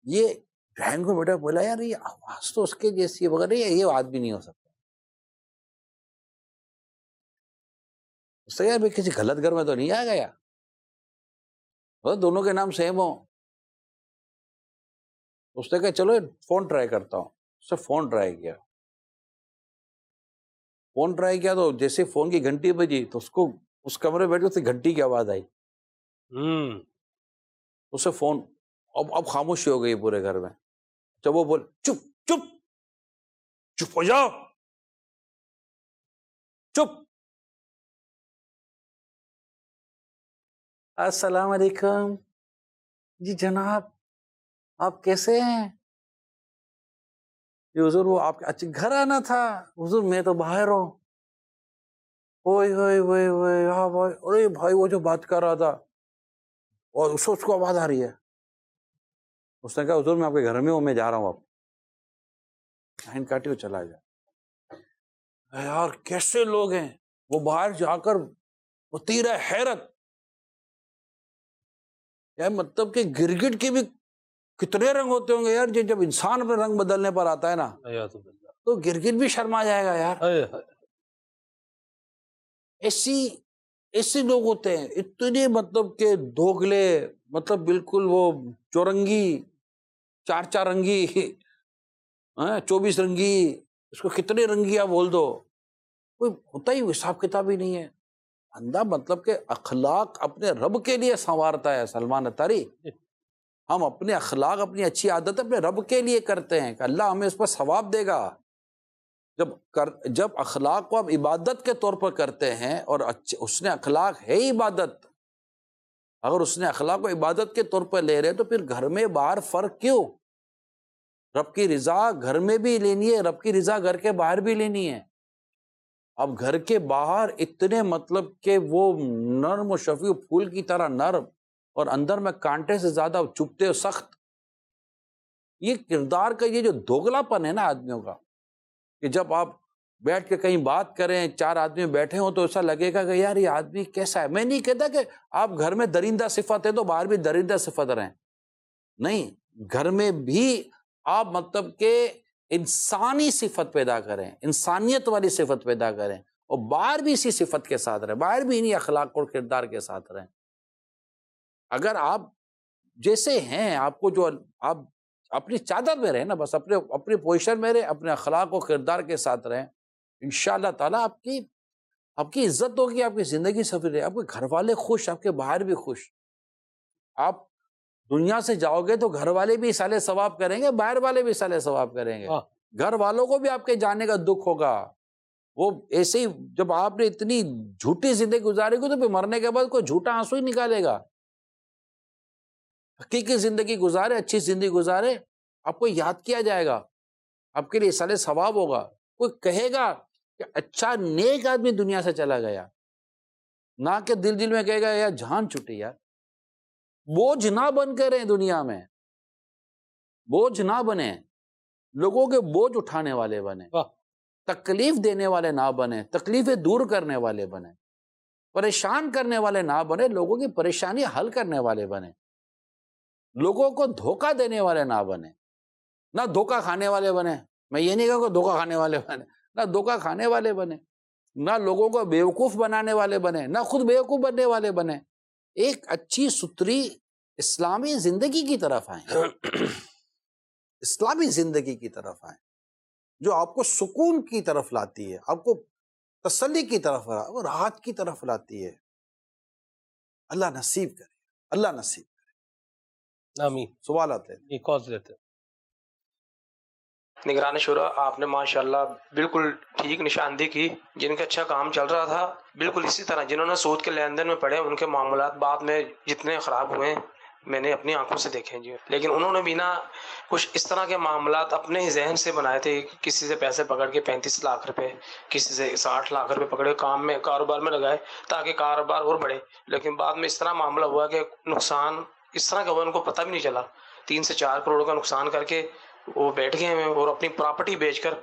یہ ڈرائنگ کو بیٹا بولا یار یہ آواز تو اس کے جیسی ہے، مگر یہ آدمی نہیں ہو سکتا. اس سے یار میں کسی غلط گھر میں تو نہیں آ گیا، دونوں کے نام سیم ہو. اس نے کہا چلو فون ٹرائی کرتا ہوں. اس نے فون ٹرائی کیا. فون ٹرائی کیا تو جیسے فون کی گھنٹی بجی تو اس کو اس کمرے میں بیٹھ کے گھنٹی کی آواز آئی. اسے فون اب خاموشی ہو گئی پورے گھر میں. جب وہ بول چپ چپ چپ ہو جاؤ چپ. السلام علیکم جی جناب آپ کیسے ہیں؟ یہ حضور وہ آپ کے اچھا گھر آنا تھا. حضور میں تو باہر ہوں. اوئے ہوئے ہوئے ہوئے ہاں بھائی، ارے بھائی وہ جو بات کر رہا تھا اور اس کو آواز آ رہی ہے. اس نے کہا حضور میں آپ کے گھر میں ہوں، میں جا رہا ہوں. آپ لائن کاٹی ہو چلا گیا. یار کیسے لوگ ہیں. وہ باہر جا کر وہ تیر حیرت، یار مطلب کہ گرگٹ کے بھی کتنے رنگ ہوتے ہوں گے یار. جب انسان اپنے رنگ بدلنے پر آتا ہے نا تو گرگٹ بھی شرما جائے گا یار. ایسی لوگ ہوتے ہیں اتنے مطلب کہ دوگلے، مطلب بالکل وہ چورنگی، چار رنگی، 24 رنگی، اس کو کتنے رنگی آپ بول دو، کوئی ہوتا ہی حساب کتاب ہی نہیں ہے. بندہ مطلب کہ اخلاق اپنے رب کے لیے سنوارتا ہے. سلمان اتاری ہم اپنے اخلاق اپنی اچھی عادت اپنے رب کے لیے کرتے ہیں کہ اللہ ہمیں اس پر ثواب دے گا. جب اخلاق کو آپ عبادت کے طور پر کرتے ہیں اور اس نے اخلاق ہے عبادت، اگر اس نے اخلاق کو عبادت کے طور پر لے رہے تو پھر گھر میں باہر فرق کیوں؟ رب کی رضا گھر میں بھی لینی ہے، رب کی رضا گھر کے باہر بھی لینی ہے. اب گھر کے باہر اتنے مطلب کہ وہ نرم و شفیع پھول کی طرح نرم اور اندر میں کانٹے سے زیادہ چبھتے و سخت. یہ کردار کا یہ جو دوگلا پن ہے نا آدمیوں کا، کہ جب آپ بیٹھ کے کہیں بات کریں 4 آدمی بیٹھے ہوں تو ایسا لگے گا کہ یار یہ آدمی کیسا ہے. میں نہیں کہتا کہ آپ گھر میں درندہ صفت ہے تو باہر بھی درندہ صفت رہیں، نہیں، گھر میں بھی آپ مطلب کہ انسانی صفت پیدا کریں، انسانیت والی صفت پیدا کریں، اور باہر بھی اسی صفت کے ساتھ رہیں، باہر بھی انہی اخلاق اور کردار کے ساتھ رہیں. اگر آپ جیسے ہیں، آپ کو جو آپ اپنی چادر میں رہیں نا، بس اپنی پوزیشن میں رہیں، اپنے اخلاق و کردار کے ساتھ رہیں، انشاءاللہ تعالیٰ آپ کی عزت ہوگی، آپ کی زندگی سفر رہے، آپ کے گھر والے خوش، آپ کے باہر بھی خوش. آپ دنیا سے جاؤ گے تو گھر والے بھی اصالِ ثواب کریں گے، باہر والے بھی اصالِ ثواب کریں گے. گھر والوں کو بھی آپ کے جانے کا دکھ ہوگا. وہ ایسے ہی جب آپ نے اتنی جھوٹی زندگی گزاری گی تو پھر مرنے کے بعد کوئی جھوٹا آنسو ہی نکالے گا. حقیقی زندگی گزارے، اچھی زندگی گزارے، آپ کو یاد کیا جائے گا، آپ کے لیے اصالِ ثواب ہوگا. کوئی کہے گا کہ اچھا نیک آدمی دنیا سے چلا گیا، نہ کہ دل میں کہے گا یار جان چھٹی یار. بوجھ نہ بن کے رہیں دنیا میں، بوجھ نہ بنے، لوگوں کے بوجھ اٹھانے والے بنے، تکلیف دینے والے نہ بنے، تکلیفیں دور کرنے والے بنے. پریشان کرنے والے نہ بنے، لوگوں کی پریشانی حل کرنے والے بنے، لوگوں کو دھوکہ دینے والے نہ بنے، نہ دھوکہ کھانے والے بنے. میں یہ نہیں کہوں کہ دھوکہ کھانے والے بنے، نہ دھوکہ کھانے والے بنے، نہ لوگوں کو بیوقوف بنانے والے بنے، نہ خود بیوقوف بننے والے بنے. ایک اچھی ستھری اسلامی زندگی کی طرف آئیں، اسلامی زندگی کی طرف آئیں جو آپ کو سکون کی طرف لاتی ہے، آپ کو تسلی کی طرف، راحت کی طرف لاتی ہے. اللہ نصیب کرے، اللہ نصیب کرے. آمین. سوالات ہیں. یہ کال لیتے ہیں. نگران شورا، آپ نے ماشاءاللہ بالکل ٹھیک نشاندہی کی. جن کا اچھا کام چل رہا تھا بالکل اسی طرح جنہوں نے سود کے لین دین میں پڑے ان کے معاملات بعد میں جتنے خراب ہوئے میں نے اپنی آنکھوں سے دیکھے جی. لیکن انہوں نے بھی نا کچھ اس طرح کے معاملات اپنے ہی ذہن سے بنائے تھے. کسی سے پیسے پکڑ کے 35 لاکھ روپے، کسی سے 60 لاکھ روپے پکڑے، کام میں کاروبار میں لگائے تاکہ کاروبار اور بڑھے. لیکن بعد میں اس طرح معاملہ ہوا کہ نقصان اس طرح کا ہوا ان کو پتہ بھی نہیں چلا. 3 سے 4 کروڑ کا نقصان کر کے وہ بیٹھ گئے ہیں اور اپنی پراپرٹی بیچ کر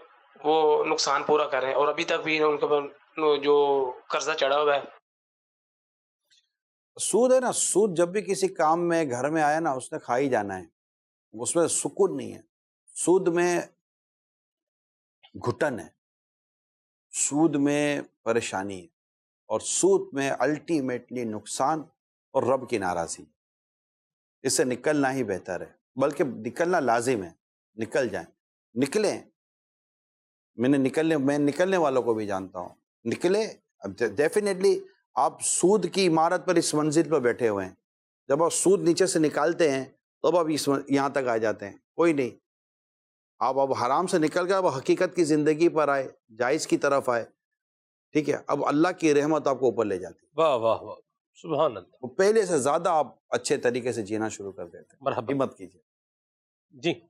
وہ نقصان پورا کر رہے ہیں. اور ابھی تک بھی ان کے جو قرضہ چڑھا ہوا ہے. سود ہے نا، سود جب بھی کسی کام میں گھر میں آیا نا اس نے کھا ہی جانا ہے، اس میں سکون نہیں ہے. سود میں گھٹن ہے، سود میں پریشانی ہے، اور سود میں الٹیمیٹلی نقصان اور رب کی ناراضی. اس سے نکلنا ہی بہتر ہے، بلکہ نکلنا لازم ہے. نکل جائیں، نکلیں. میں نکلنے والوں کو بھی جانتا ہوں. نکلے. اب ڈیفینیٹلی آپ سود کی عمارت پر اس منزل پر بیٹھے ہوئے ہیں، جب آپ سود نیچے سے نکالتے ہیں تب آپ یہاں تک آ جاتے ہیں. کوئی نہیں، آپ اب حرام سے نکل کر اب حقیقت کی زندگی پر آئے، جائز کی طرف آئے. ٹھیک ہے، اب اللہ کی رحمت آپ کو اوپر لے جاتی ہے. واہ واہ واہ، سبحان اللہ. وہ پہلے سے زیادہ آپ اچھے طریقے سے جینا شروع کر دیتے ہیں. مرحبا. ہمت کیجیے. جی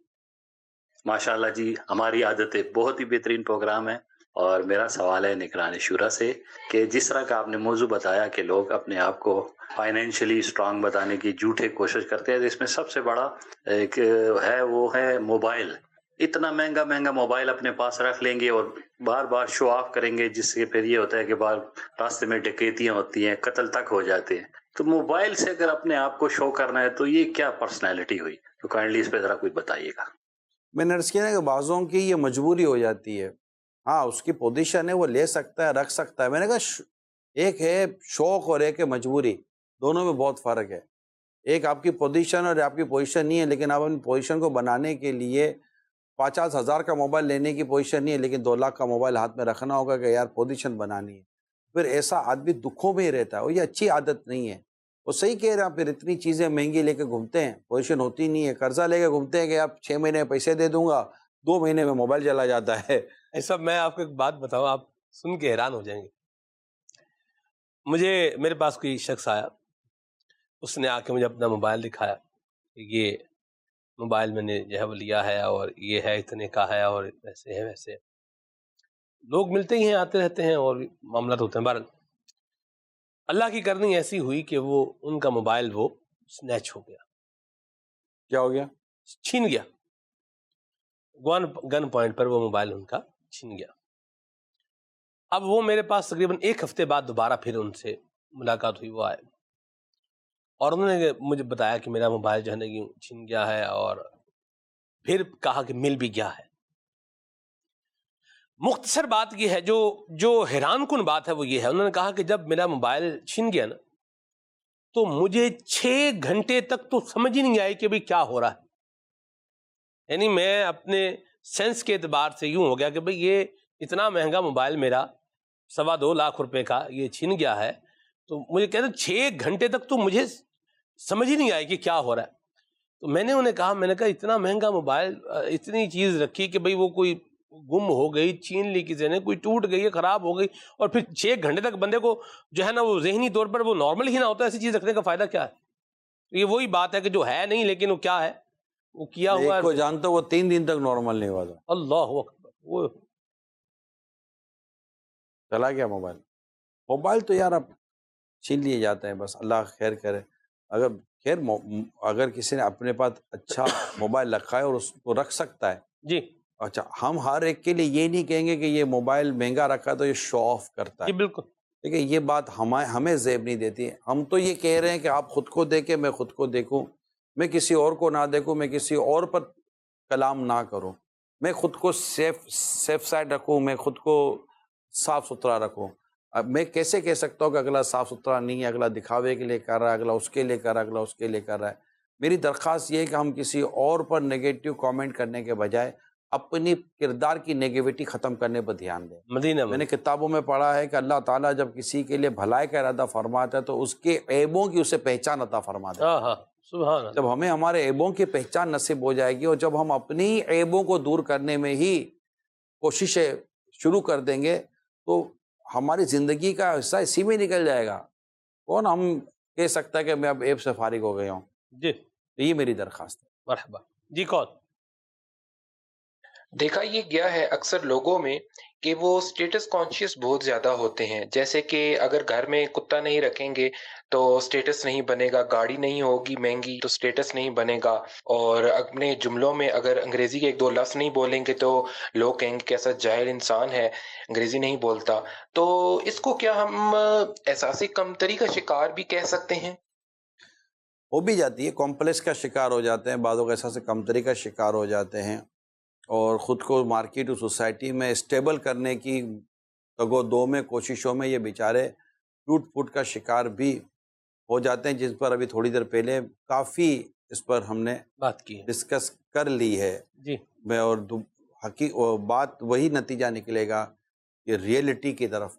ماشاءاللہ جی، ہماری عادت ہے، بہت ہی بہترین پروگرام ہے. اور میرا سوال ہے نگران شورا سے کہ جس طرح کا آپ نے موضوع بتایا کہ لوگ اپنے آپ کو فائنینشلی اسٹرانگ بتانے کی جھوٹے کوشش کرتے ہیں، اس میں سب سے بڑا ایک ہے وہ ہے موبائل. اتنا مہنگا مہنگا موبائل اپنے پاس رکھ لیں گے اور بار بار شو آف کریں گے، جس سے پھر یہ ہوتا ہے کہ بار راستے میں ڈکیتیاں ہوتی ہیں، قتل تک ہو جاتے ہیں. تو موبائل سے اگر اپنے آپ کو شو کرنا ہے تو یہ کیا پرسنالٹی ہوئی؟ تو کائنڈلی اس پہ ذرا کچھ بتائیے گا. میں نے عرض کیا کہ بعضوں کی یہ مجبوری ہو جاتی ہے. ہاں اس کی پوزیشن ہے، وہ لے سکتا ہے، رکھ سکتا ہے. میں نے کہا ایک ہے شوق اور ایک ہے مجبوری، دونوں میں بہت فرق ہے. ایک آپ کی پوزیشن اور آپ کی پوزیشن نہیں ہے، لیکن آپ اپنی پوزیشن کو بنانے کے لیے 50,000 کا موبائل لینے کی پوزیشن نہیں ہے، لیکن 2 لاکھ کا موبائل ہاتھ میں رکھنا ہوگا کہ یار پوزیشن بنانی ہے. پھر ایسا آدمی دکھوں میں ہی رہتا ہے، اور یہ اچھی عادت نہیں ہے. وہ صحیح کہہ رہے ہیں، پھر اتنی چیزیں مہنگی لے کے گھومتے ہیں، پوزیشن ہوتی نہیں ہے، قرضہ لے کے گھومتے ہیں کہ آپ 6 مہینے پیسے دے دوں گا، 2 مہینے میں موبائل چلا جاتا ہے. ایسا میں آپ کو ایک بات بتاؤں، آپ سن کے حیران ہو جائیں گے. میرے پاس کوئی شخص آیا، اس نے آ کے مجھے اپنا موبائل دکھایا کہ یہ موبائل میں نے جو ہے وہ لیا ہے اور یہ ہے اتنے کا ہے اور ایسے ہے ویسے. لوگ ملتے ہی ہیں، آتے رہتے ہیں اور معاملات ہوتے ہیں. بہرحال اللہ کی کرنی ایسی ہوئی کہ وہ ان کا موبائل وہ سنیچ ہو گیا. کیا ہو گیا؟ چھین گیا. گن پوائنٹ پر وہ موبائل ان کا چھین گیا. اب وہ میرے پاس تقریباً 1 ہفتے بعد دوبارہ پھر ان سے ملاقات ہوئی. وہ آئے اور انہوں نے مجھے بتایا کہ میرا موبائل جو ہے نا یوں چھن گیا ہے، اور پھر کہا کہ مل بھی گیا ہے. مختصر بات یہ ہے، جو حیران کن بات ہے وہ یہ ہے، انہوں نے کہا کہ جب میرا موبائل چھن گیا نا تو مجھے 6 گھنٹے تک تو سمجھ ہی نہیں آئی کہ بھئی کیا ہو رہا ہے. یعنی میں اپنے سینس کے اعتبار سے یوں ہو گیا کہ بھئی یہ اتنا مہنگا موبائل میرا 2.25 لاکھ روپے کا یہ چھن گیا ہے. تو مجھے کہتے ہیں 6 گھنٹے تک تو مجھے سمجھ ہی نہیں آئی کہ کیا ہو رہا ہے. تو میں نے انہیں کہا اتنا مہنگا موبائل، اتنی چیز رکھی کہ بھئی وہ کوئی گم ہو گئی، چھین لی کسی نے، کوئی ٹوٹ گئی ہے، خراب ہو گئی، اور پھر 6 گھنٹے تک بندے کو جو ہے نا وہ ذہنی طور پر وہ نارمل ہی نہ ہوتا، ایسی چیز رکھنے کا فائدہ کیا ہے؟ یہ وہی بات ہے کہ جو ہے نہیں لیکن وہ کیا ہے، وہ کیا ہوا ہے. کو جانتا وہ 3 دن تک نارمل نہیں ہوا تھا. اللہ اکبر. وہ چلا گیا موبائل تو یار اب چھین لیے جاتے ہیں، بس اللہ خیر کرے. اگر کسی نے اپنے پاس اچھا موبائل رکھا ہے اور اس کو رکھ سکتا ہے. جی اچھا، ہم ہر ایک کے لیے یہ نہیں کہیں گے کہ یہ موبائل مہنگا رکھا ہے تو یہ شو آف کرتا ہے. جی بالکل. دیکھیں یہ بات ہمیں زیب نہیں دیتی. ہم تو یہ کہہ رہے ہیں کہ آپ خود کو دیکھیں، میں خود کو دیکھوں، میں کسی اور کو نہ دیکھوں، میں کسی اور پر کلام نہ کروں، میں خود کو سیف سائڈ رکھوں، میں خود کو صاف ستھرا رکھوں. اب میں کیسے کہہ سکتا ہوں کہ اگلا صاف ستھرا نہیں ہے، اگلا دکھاوے کے لیے کر رہا ہے، اگلا اس کے لیے کر رہا ہے، اگلا اس کے لیے کر رہا ہے. میری درخواست یہ ہے کہ ہم کسی اور پر نگیٹو کامنٹ کرنے کے بجائے اپنی کردار کی نیگیوٹی ختم کرنے پر دھیان دیں. مدینہ میں نے کتابوں میں پڑھا ہے کہ اللہ تعالیٰ جب کسی کے لیے بھلائی کا ارادہ فرماتا ہے تو اس کے عیبوں کی اسے پہچان عطا فرماتا ہے. ہاں ہاں سبحان اللہ. جب ہمیں ہمارے عیبوں کی پہچان نصیب ہو جائے گی اور جب ہم اپنی عیبوں کو دور کرنے میں ہی کوششیں شروع کر دیں گے تو ہماری زندگی کا حصہ اسی میں نکل جائے گا. کون ہم کہہ سکتا ہے کہ میں اب عیب سے فارغ ہو گیا ہوں؟ جی یہ میری درخواست ہے. مرحبا. جی کون؟ دیکھا یہ گیا ہے اکثر لوگوں میں کہ وہ سٹیٹس کانشیس بہت زیادہ ہوتے ہیں. جیسے کہ اگر گھر میں کتا نہیں رکھیں گے تو سٹیٹس نہیں بنے گا، گاڑی نہیں ہوگی مہنگی تو سٹیٹس نہیں بنے گا، اور اپنے جملوں میں اگر انگریزی کے ایک دو لفظ نہیں بولیں گے تو لوگ کہیں گے کیسا جاہل انسان ہے انگریزی نہیں بولتا. تو اس کو کیا ہم احساس کمتری کا شکار بھی کہہ سکتے ہیں؟ ہو بھی جاتی ہے، کمپلیکس کا شکار ہو جاتے ہیں، بعضوں کا احساس کمتری کا شکار ہو جاتے ہیں، اور خود کو مارکیٹ اور سوسائٹی میں اسٹیبل کرنے کی تگ و دو میں کوششوں میں یہ بیچارے ٹوٹ پھوٹ کا شکار بھی ہو جاتے ہیں، جس پر ابھی تھوڑی دیر پہلے کافی اس پر ہم نے بات کی ڈسکس کر لی ہے. جی میں اور بات وہی نتیجہ نکلے گا کہ ریئلٹی کی طرف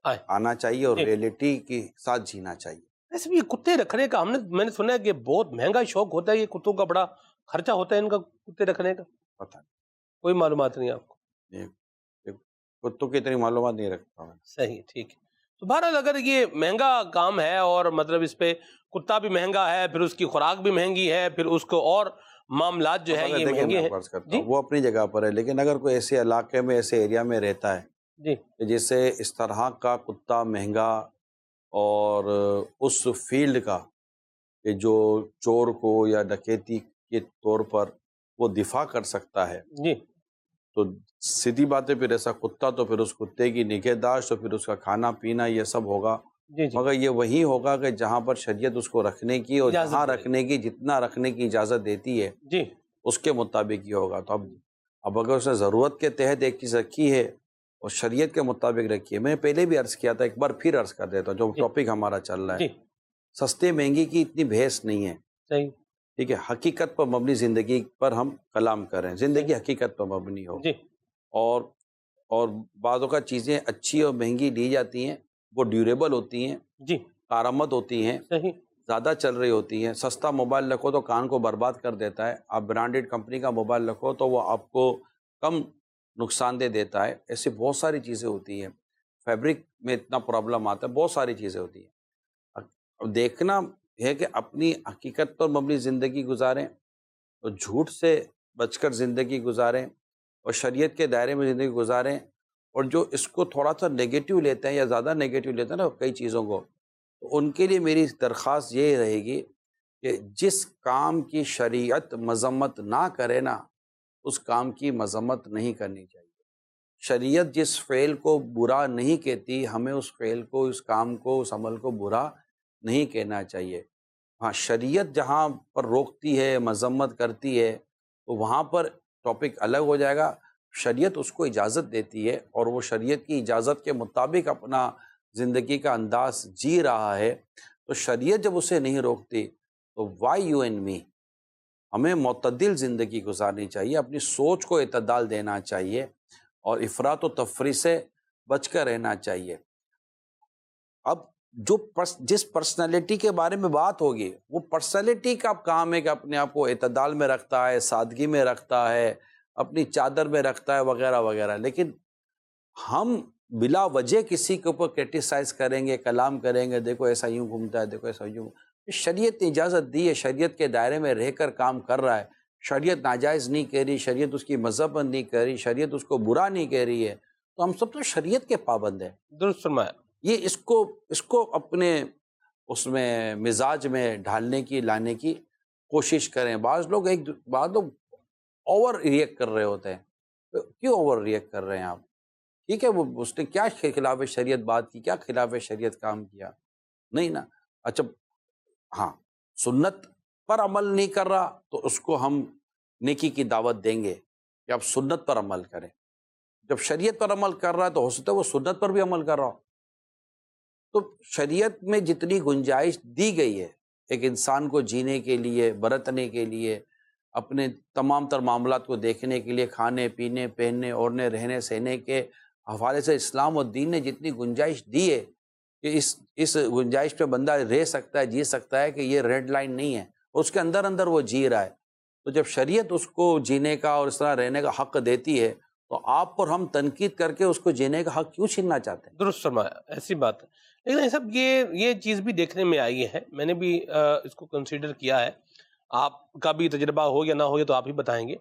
آنا چاہیے اور جی. ریئلٹی کے ساتھ جینا چاہیے. ایسے بھی یہ کتے رکھنے کا میں نے سنا ہے کہ بہت مہنگا شوق ہوتا ہے، یہ کتوں کا بڑا خرچہ ہوتا ہے ان کا کتے رکھنے کا. پتہ کوئی معلومات نہیں آپ کو؟ نہیں، کتوں کی اتنی معلومات نہیں رکھتا ہوں. صحیح، ٹھیک ہے. تو بہرحال اگر یہ مہنگا کام ہے اور مطلب اس پہ کتا بھی مہنگا ہے، پھر اس کی خوراک بھی مہنگی ہے، پھر اس کو اور معاملات جو ہے یہ مہنگے ہیں. جی وہ اپنی جگہ پر ہے، لیکن اگر کوئی ایسے علاقے میں ایسے ایریا میں رہتا ہے جی کہ جسے اس طرح کا کتا مہنگا اور اس فیلڈ کا کہ جو چور کو یا ڈکیتی کے طور پر وہ دفاع کر سکتا ہے، جی تو سیدھی بات ہے پھر ایسا کتا تو پھر اس کتے کی نگہداشت اور پھر اس کا کھانا پینا یہ سب ہوگا. جی جی مگر یہ وہی ہوگا کہ جہاں پر شریعت اس کو رکھنے کی اور اجازت جہاں دے. رکھنے کی جتنا رکھنے کی اجازت دیتی ہے جی اس کے مطابق ہی ہوگا. تو اب اگر اس نے ضرورت کے تحت ایک چیز رکھی ہے اور شریعت کے مطابق رکھی ہے، میں نے پہلے بھی عرض کیا تھا، ایک بار پھر عرض کر دیتا ہوں جو جی. ٹاپک ہمارا چل رہا ہے. جی سستے مہنگی کی اتنی بحث نہیں ہے، صحیح. ٹھیک ہے. حقیقت پر مبنی زندگی پر ہم کلام کریں، زندگی حقیقت پر مبنی ہو. جی اور بعض اوقات چیزیں اچھی اور مہنگی لی جاتی ہیں، وہ ڈیوریبل ہوتی ہیں، جی کارآمد ہوتی ہیں، صحیح. زیادہ چل رہی ہوتی ہیں. سستا موبائل رکھو تو کان کو برباد کر دیتا ہے، آپ برانڈیڈ کمپنی کا موبائل رکھو تو وہ آپ کو کم نقصان دہ دیتا ہے. ایسی بہت ساری چیزیں ہوتی ہیں، فیبرک میں اتنا پرابلم آتا ہے، بہت ساری چیزیں ہوتی ہیں. اب دیکھنا ہے کہ اپنی حقیقت پر مبنی زندگی گزاریں اور جھوٹ سے بچ کر زندگی گزاریں اور شریعت کے دائرے میں زندگی گزاریں. اور جو اس کو تھوڑا سا نیگیٹو لیتے ہیں یا زیادہ نیگیٹو لیتے ہیں نا کئی چیزوں کو، تو ان کے لیے میری درخواست یہ رہے گی کہ جس کام کی شریعت مذمت نہ کرے نا، اس کام کی مذمت نہیں کرنی چاہیے. شریعت جس فعل کو برا نہیں کہتی، ہمیں اس فعل کو، اس کام کو، اس عمل کو برا نہیں کہنا چاہیے. ہاں شریعت جہاں پر روکتی ہے، مذمت کرتی ہے، تو وہاں پر ٹاپک الگ ہو جائے گا. شریعت اس کو اجازت دیتی ہے اور وہ شریعت کی اجازت کے مطابق اپنا زندگی کا انداز جی رہا ہے، تو شریعت جب اسے نہیں روکتی تو وائی یو اینڈ می، ہمیں معتدل زندگی گزارنی چاہیے، اپنی سوچ کو اعتدال دینا چاہیے اور افراط و تفریط سے بچ کر رہنا چاہیے. اب جس پرسنالٹی کے بارے میں بات ہوگی، وہ پرسنالٹی کا کام ہے کہ اپنے آپ کو اعتدال میں رکھتا ہے، سادگی میں رکھتا ہے، اپنی چادر میں رکھتا ہے، وغیرہ وغیرہ. لیکن ہم بلا وجہ کسی کے اوپر کرٹیسائز کریں گے، کلام کریں گے، دیکھو ایسا یوں گھومتا ہے، دیکھو ایسا یوں. شریعت نے اجازت دی ہے، شریعت کے دائرے میں رہ کر کام کر رہا ہے. شریعت ناجائز نہیں کہہ رہی، شریعت اس کی مذہب نہیں کہہ رہی، شریعت اس کو برا نہیں کہہ رہی ہے، تو ہم سب تو شریعت کے پابند ہیں. درست فرمایا. یہ اس کو اپنے اس میں مزاج میں ڈھالنے کی، لانے کی کوشش کریں. بعض لوگ اوور ریئیکٹ کر رہے ہوتے ہیں. کیوں اوور ریئیکٹ کر رہے ہیں آپ؟ ٹھیک ہے، وہ اس نے کیا خلاف شریعت بات کی، کیا خلاف شریعت کام کیا؟ نہیں نا. اچھا ہاں، سنت پر عمل نہیں کر رہا تو اس کو ہم نیکی کی دعوت دیں گے کہ آپ سنت پر عمل کریں. جب شریعت پر عمل کر رہا ہے تو ہو سکتا ہے وہ سنت پر بھی عمل کر رہا ہو. تو شریعت میں جتنی گنجائش دی گئی ہے ایک انسان کو جینے کے لیے، برتنے کے لیے، اپنے تمام تر معاملات کو دیکھنے کے لیے، کھانے پینے، پہننے اوڑھنے، رہنے سہنے کے حوالے سے اسلام و دین نے جتنی گنجائش دی ہے کہ اس گنجائش پہ بندہ رہ سکتا ہے، جی سکتا ہے، کہ یہ ریڈ لائن نہیں ہے، اس کے اندر اندر وہ جی رہا ہے. تو جب شریعت اس کو جینے کا اور اس طرح رہنے کا حق دیتی ہے تو آپ پر ہم تنقید کر کے اس کو جینے کا حق کیوں چھیننا چاہتے ہیں؟ درست فرمایا، ایسی بات ہے. لیکن سب یہ چیز بھی دیکھنے میں آئی ہے، میں نے بھی اس کو کنسیڈر کیا ہے، آپ کا بھی تجربہ ہو یا نہ ہو یہ تو آپ ہی بتائیں گے.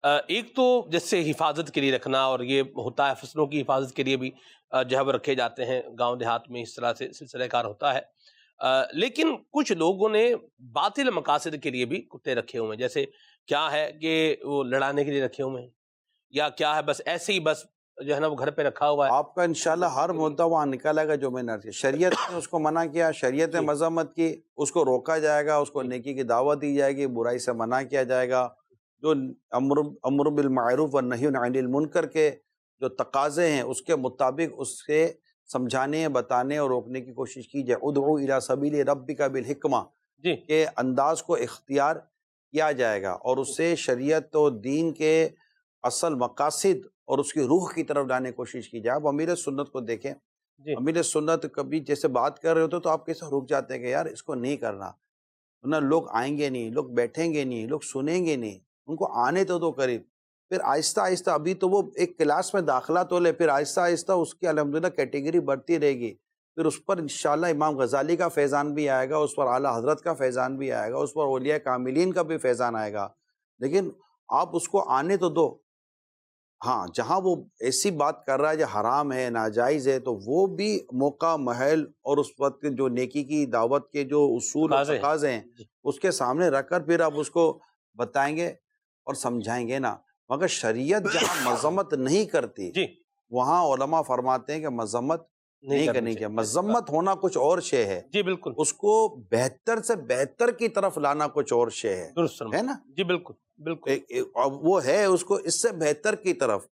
ایک تو جیسے حفاظت کے لیے رکھنا، اور یہ ہوتا ہے فصلوں کی حفاظت کے لیے بھی جو ہے وہ رکھے جاتے ہیں گاؤں دیہات میں، اس طرح سے سلسلہ کار ہوتا ہے. لیکن کچھ لوگوں نے باطل مقاصد کے لیے بھی کتے رکھے ہوئے ہیں. جیسے کیا ہے کہ وہ لڑانے کے لیے رکھے ہوئے ہیں، یا کیا ہے بس ایسے ہی بس جو ہے نا وہ گھر پہ رکھا ہوا ہے. آپ کا انشاءاللہ ہر مدعا وہاں نکالے گا جو میں نے شریعت نے اس کو منع کیا، شریعت نے مذمت کی، اس کو روکا جائے گا، اس کو نیکی کی دعوت دی جائے گی، برائی سے منع کیا جائے گا. جو امر بالمعروف و نہی عن المنکر کے جو تقاضے ہیں اس کے مطابق اس سے سمجھانے، بتانے اور روکنے کی کوشش کی جائے. ادعو الی سبیل ربک بالحکمہ کے انداز کو اختیار کیا جائے گا، اور اس سے شریعت و دین کے اصل مقاصد اور اس کی روح کی طرف لانے کی کوشش کی جائے. آپ امیر سنت کو دیکھیں، امیر سنت کبھی جیسے بات کر رہے ہوتے تو آپ کیسے رک جاتے ہیں کہ یار اس کو نہیں کرنا، ورنہ لوگ آئیں گے نہیں، لوگ بیٹھیں گے نہیں، لوگ سنیں گے نہیں، ان کو آنے تو قریب. پھر آہستہ آہستہ ابھی تو وہ ایک کلاس میں داخلہ تو لے، پھر آہستہ آہستہ اس کی الحمدللہ کیٹیگری بڑھتی رہے گی. پھر اس پر انشاءاللہ امام غزالی کا فیضان بھی آئے گا، اس پر اعلیٰ حضرت کا فیضان بھی آئے گا، اس پر اولیاء کاملین کا بھی فیضان آئے گا. لیکن آپ اس کو آنے تو دو. ہاں، جہاں وہ ایسی بات کر رہا ہے جو حرام ہے، ناجائز ہے، تو وہ بھی موقع محل اور اس وقت جو نیکی کی دعوت کے جو اصول اور تقاضے ہیں اس کے سامنے رکھ کر پھر آپ اس کو بتائیں گے اور سمجھائیں گے نا. مگر شریعت جہاں مذمت نہیں کرتی وہاں علماء فرماتے ہیں کہ مذمت نہیں کرنی چاہیے. مذمت ہونا کچھ اور شے ہے، جی بالکل، اس کو بہتر سے بہتر کی طرف لانا کچھ اور شے ہے. درست ہے نا؟ جی بالکل بالکل. وہ ہے اس کو اس سے بہتر کی طرف،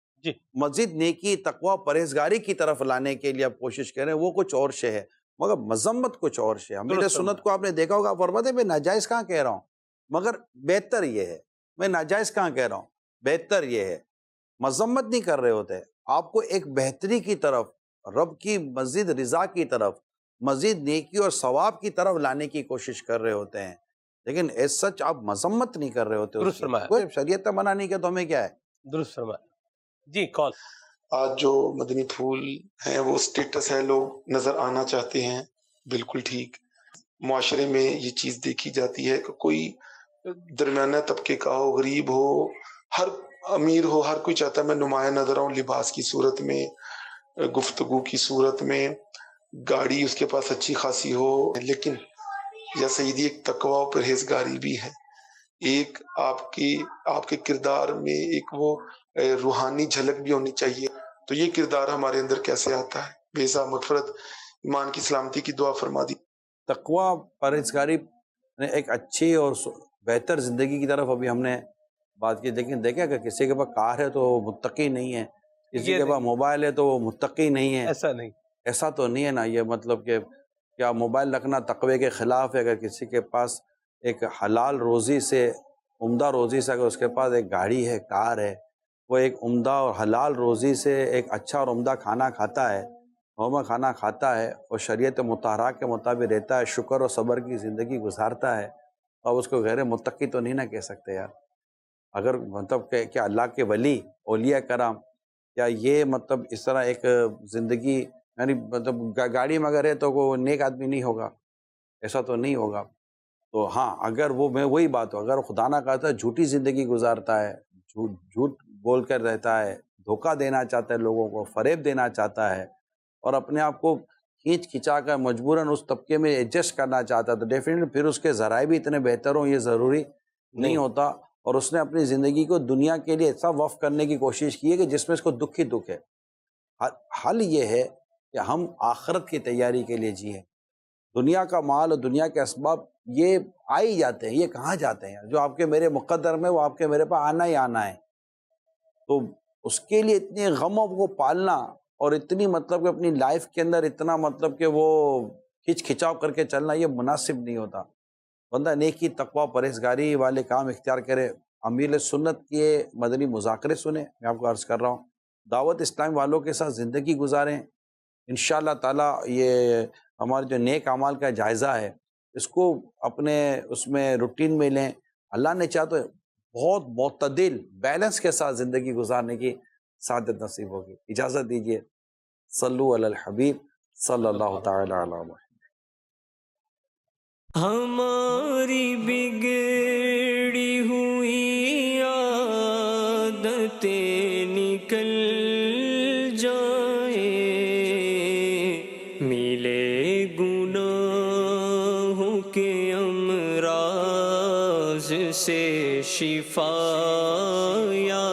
مزید نیکی، تقوی، پرہیزگاری کی طرف لانے کے لیے آپ کوشش کریں، وہ کچھ اور شے ہے. مگر مذمت کچھ اور شے ہے. امیر سنت کو آپ نے دیکھا ہوگا، فرماتے ہیں میں ناجائز کہاں کہہ رہا ہوں، مگر بہتر یہ ہے. میں ناجائز کہاں کہہ رہا ہوں، بہتر یہ ہے. مذمت نہیں کر رہے ہوتے، آپ کو ایک بہتری کی طرف، رب کی مزید رضا کی طرف، مزید نیکی اور ثواب کی طرف لانے کی کوشش کر رہے ہوتے ہیں. لیکن ایس سچ آپ مذمت نہیں کر رہے ہوتے. درست فرمایا. کوئی شریعت منع نہیں کیا تو ہمیں کیا ہے. درست فرمایا. جی کال. آج جو مدنی پھول ہیں وہ اسٹیٹس ہے، لوگ نظر آنا چاہتے ہیں. بالکل ٹھیک. معاشرے میں یہ چیز دیکھی جاتی ہے کہ کوئی درمیانہ طبقے کا ہو، غریب ہو، ہر امیر ہو، ہر کوئی چاہتا ہے میں نمایاں نظر آؤں، لباس کی صورت میں، گفتگو کی صورت میں، گاڑی اس کے پاس اچھی خاصی ہو. لیکن یا سیدی ایک تقوی و پرہیزگاری بھی ہے، ایک آپ کے کردار میں ایک وہ روحانی جھلک بھی ہونی چاہیے. تو یہ کردار ہمارے اندر کیسے آتا ہے؟ بے حساب مغفرت، ایمان کی سلامتی کی دعا فرما دی. تقوی، پرہیزگاری ایک اچھی اور بہتر زندگی کی طرف ابھی ہم نے بات کی. لیکن دیکھا کہ کسی کے پاس کار ہے تو وہ متقی نہیں ہے، کسی کے پاس موبائل ہے تو وہ متقی نہیں ہے. ایسا نہیں، ایسا تو نہیں ہے نا. یہ مطلب کہ کیا موبائل رکھنا تقوی کے خلاف ہے؟ اگر کسی کے پاس ایک حلال روزی سے، عمدہ روزی سے، اگر اس کے پاس ایک گاڑی ہے، کار ہے، وہ ایک عمدہ اور حلال روزی سے ایک اچھا اور عمدہ کھانا کھاتا ہے، نورمل کھانا کھاتا ہے، اور شریعت مطہرہ کے مطابق رہتا ہے، شکر اور صبر کی زندگی گزارتا ہے، اور اس کو غیر متقی تو نہیں نہ کہہ سکتے یار. اگر مطلب کہ کیا اللہ کے ولی، اولیاء کرام، کیا یہ مطلب اس طرح ایک زندگی، یعنی مطلب گاڑی میں اگر ہے تو وہ نیک آدمی نہیں ہوگا؟ ایسا تو نہیں ہوگا. تو ہاں، اگر وہ، میں وہی بات ہوں، اگر خدا نہ کہتا ہے جھوٹی زندگی گزارتا ہے، جھوٹ بول کر رہتا ہے، دھوکہ دینا چاہتا ہے لوگوں کو، فریب دینا چاہتا ہے، اور اپنے آپ کو کھینچ کھچا کر مجبوراً اس طبقے میں ایڈجسٹ کرنا چاہتا ہے، تو ڈیفینیٹلی پھر اس کے ذرائع بھی اتنے بہتر ہوں یہ ضروری نہیں ہوتا. اور اس نے اپنی زندگی کو دنیا کے لیے ایسا وقف کرنے کی کوشش کی ہے کہ جس میں اس کو دکھ ہی دکھ ہے. حل یہ ہے کہ ہم آخرت کی تیاری کے لیے جئیں. دنیا کا مال اور دنیا کے اسباب یہ آ ہی جاتے ہیں، یہ کہاں جاتے ہیں؟ جو آپ کے میرے مقدر میں وہ آپ کے میرے پاس آنا ہی آنا ہے. تو اس کے لیے اتنے غموں کو پالنا اور اتنی مطلب کہ اپنی لائف کے اندر اتنا مطلب کہ وہ کھچاؤ کر کے چلنا یہ مناسب نہیں ہوتا. بندہ نیکی تقوی پرہیزگاری والے کام اختیار کرے. امیر سنت کے مدنی مذاکرے سنیں، میں آپ کو عرض کر رہا ہوں، دعوت اسلام والوں کے ساتھ زندگی گزاریں. انشاءاللہ تعالیٰ یہ ہمارے جو نیک اعمال کا جائزہ ہے اس کو اپنے اس میں روٹین میں لیں. اللہ نے چاہا تو بہت معتدل بیلنس کے ساتھ زندگی گزارنے کی سعادت نصیب ہوگی. اجازت دیجیے. صلو علی الحبیب صلی اللہ تعالی علیہ وسلم. ہماری بگڑی ہوئی عادتیں نکل جائیں، ملے گناہوں کے امراض سے شفا یا